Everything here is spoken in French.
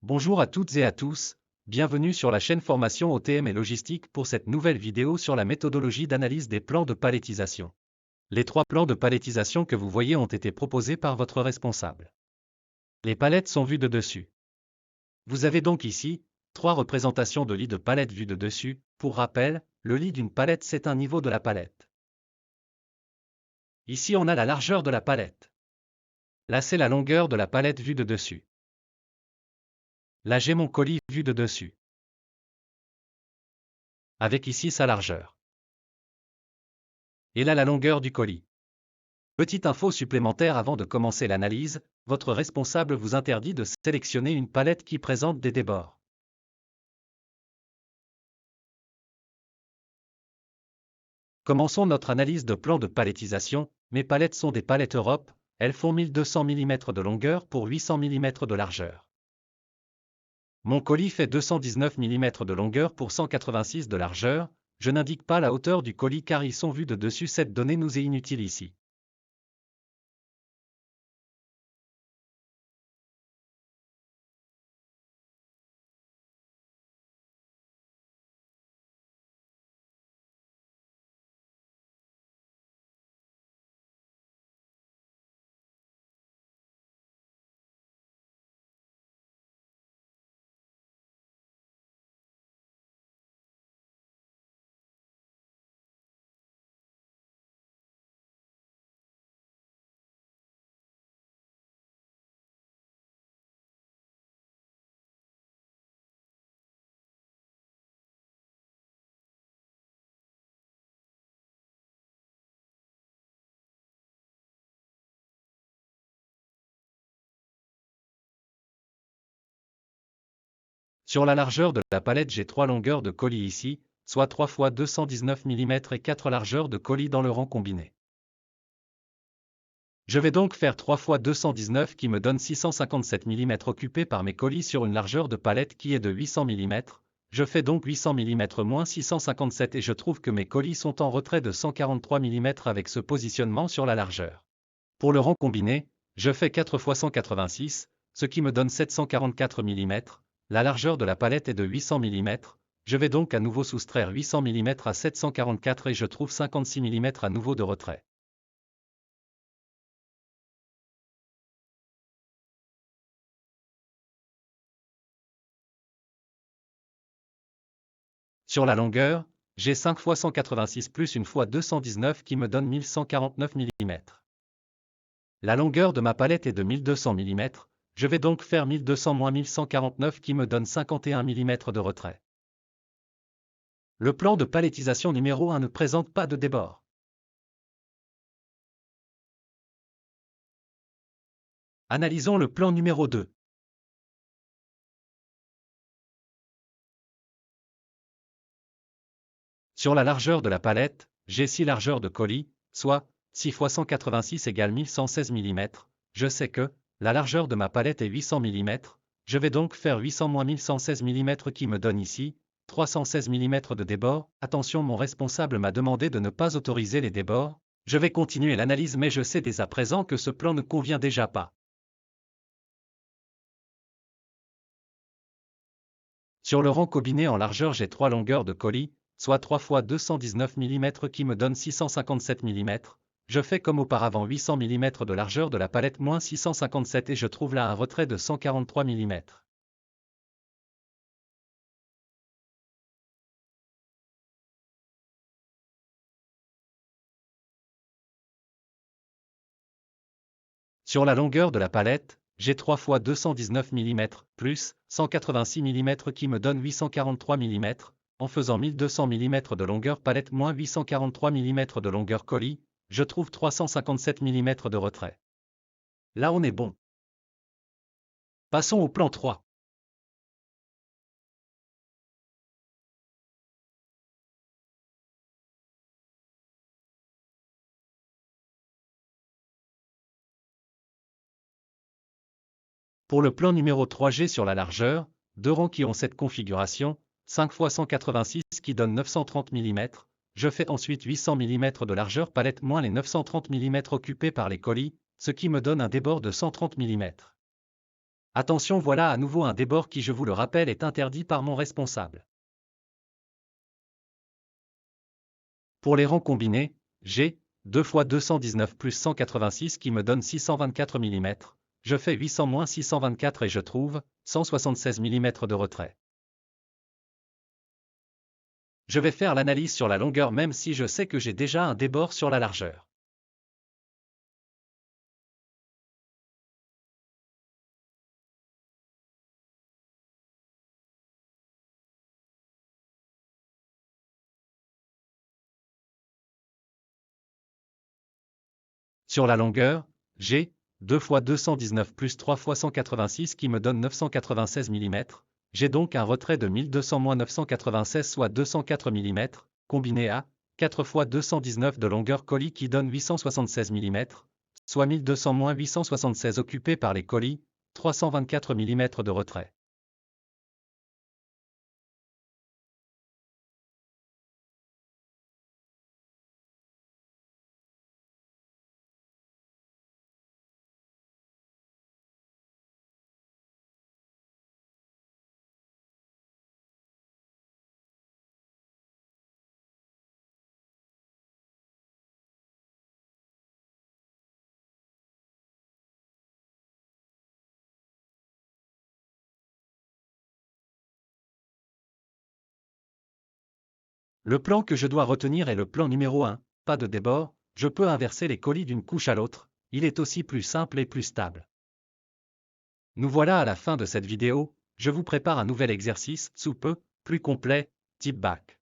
Bonjour à toutes et à tous, bienvenue sur la chaîne Formation OTM et Logistique pour cette nouvelle vidéo sur la méthodologie d'analyse des plans de palettisation. Les 3 plans de palettisation que vous voyez ont été proposés par votre responsable. Les palettes sont vues de dessus. Vous avez donc ici 3 représentations de lits de palette vues de dessus. Pour rappel, le lit d'une palette c'est un niveau de la palette. Ici on a la largeur de la palette. Là c'est la longueur de la palette vue de dessus. Là j'ai mon colis vu de dessus. Avec ici sa largeur. Et là la longueur du colis. Petite info supplémentaire avant de commencer l'analyse, votre responsable vous interdit de sélectionner une palette qui présente des débords. Commençons notre analyse de plan de palettisation. Mes palettes sont des palettes Europe, elles font 1200 mm de longueur pour 800 mm de largeur. Mon colis fait 219 mm de longueur pour 186 de largeur, je n'indique pas la hauteur du colis car ils sont vus de dessus, cette donnée nous est inutile ici. Sur la largeur de la palette, j'ai 3 longueurs de colis ici, soit 3 fois 219 mm et 4 largeurs de colis dans le rang combiné. Je vais donc faire 3 fois 219 qui me donne 657 mm occupés par mes colis sur une largeur de palette qui est de 800 mm. Je fais donc 800 mm moins 657 et je trouve que mes colis sont en retrait de 143 mm avec ce positionnement sur la largeur. Pour le rang combiné, je fais 4 fois 186, ce qui me donne 744 mm. La largeur de la palette est de 800 mm. Je vais donc à nouveau soustraire 800 mm à 744 et je trouve 56 mm à nouveau de retrait. Sur la longueur, j'ai 5 fois 186 plus une fois 219 qui me donne 1149 mm. La longueur de ma palette est de 1200 mm, je vais donc faire 1200 moins 1149 qui me donne 51 mm de retrait. Le plan de palettisation numéro 1 ne présente pas de débord. Analysons le plan numéro 2. Sur la largeur de la palette, j'ai 6 largeurs de colis, soit 6 fois 186 égale 1116 mm. Je sais que la largeur de ma palette est 800 mm. Je vais donc faire 800 moins 1116 mm qui me donne ici 316 mm de débord. Attention, mon responsable m'a demandé de ne pas autoriser les débords. Je vais continuer l'analyse mais je sais dès à présent que ce plan ne convient déjà pas. Sur le rang combiné en largeur, j'ai 3 longueurs de colis, soit 3 fois 219 mm qui me donne 657 mm. Je fais comme auparavant 800 mm de largeur de la palette moins 657 et je trouve là un retrait de 143 mm. Sur la longueur de la palette, j'ai 3 fois 219 mm plus 186 mm qui me donne 843 mm. En faisant 1200 mm de longueur palette moins 843 mm de longueur colis, je trouve 357 mm de retrait. Là on est bon. Passons au plan 3. Pour le plan numéro 3G sur la largeur, 2 rangs qui ont cette configuration, 5 fois 186 qui donne 930 mm, je fais ensuite 800 mm de largeur palette moins les 930 mm occupés par les colis, ce qui me donne un débord de 130 mm. Attention, voilà à nouveau un débord qui, je vous le rappelle, est interdit par mon responsable. Pour les rangs combinés, j'ai 2 x 219 plus 186 qui me donne 624 mm. Je fais 800 moins 624 et je trouve 176 mm de retrait. Je vais faire l'analyse sur la longueur même si je sais que j'ai déjà un débord sur la largeur. Sur la longueur, j'ai 2 x 219 plus 3 x 186 qui me donne 996 mm. J'ai donc un retrait de 1200 moins 996 soit 204 mm, combiné à 4 x 219 de longueur colis qui donne 876 mm, soit 1200 moins 876 occupés par les colis, 324 mm de retrait. Le plan que je dois retenir est le plan numéro 1, pas de débord, je peux inverser les colis d'une couche à l'autre, il est aussi plus simple et plus stable. Nous voilà à la fin de cette vidéo, je vous prépare un nouvel exercice, sous peu, plus complet, type bac.